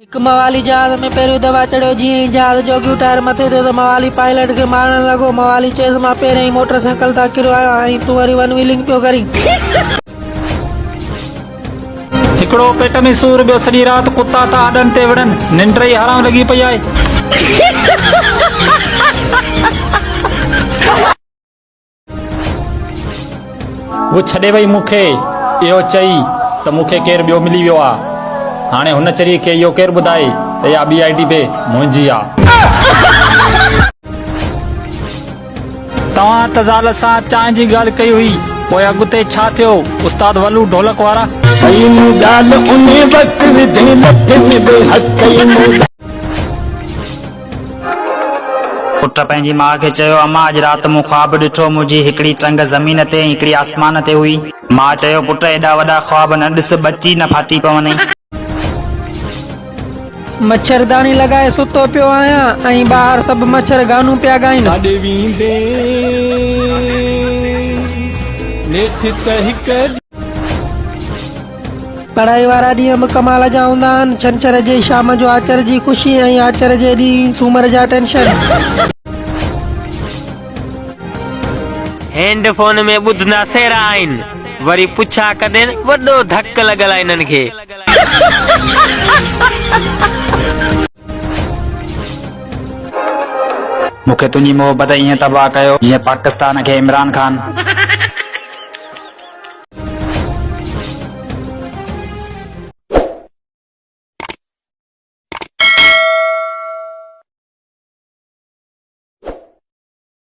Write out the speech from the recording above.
एक मवाली जहाज में पहिरियों दवा चढ़ियो। जीअं ई जहाज जोगियो टायर मथे ते त मवाली पायलट खे मारण लॻो। मवाली चयसि मां पहिरियों ई मोटरसाइकिल तां किरियो आहियां ऐं तूं वरी वन व्हीलिंग पियो करीं। हिकिड़ो पेट में सूर, ॿियो सॼी राति कुत्ता था आॾनि ते विढ़नि, निंड ई हराम लॻी पई आहे। वो छॾे वई मूंखे इहो चई त मूंखे केरु ॿियो मिली वियो आहे। हाणे हुन चरी खे इहो केरु ॿुधाए त इहा ॿी आईडी बि मुंहिंजी आहे। तव्हां त ज़ाल सां चांहि जी ॻाल्हि कई हुई, पोइ अॻिते छा थियो? उस्ताद वलू ढोलक वारा पुट पंहिंजी माउ खे चयो, अम्मा अॼु राति मूं ख्वाब ॾिठो, मुंहिंजी हिकिड़ी टंग ज़मीन ते हिकिड़ी आसमान ते हुई। मां चयो, पुट एॾा वॾा ख्वाब न ॾिस, बची न फाटी पवनि। मच्छरदानी लॻाए सुतो पियो आहियां ऐं ॿाहिरि सभु मच्छर गानू पिया ॻाइनि। पढ़ाई वारा ॾींहं बि कमाल जा हूंदा आहिनि। छंछर जे शाम जो आचर जी ख़ुशी ऐं आचर जे ॾींहुं सूमर जा टेंशन। हैंडफोन में ॿुधंदा सेरा आहिनि, वरी पुछा कॾहिं वॾो धक लॻल आहे इन्हनि खे। मूंखे तुंहिंजी मोहबत ईअं तबाह कयो जीअं पाकिस्तान खे इमरान खान।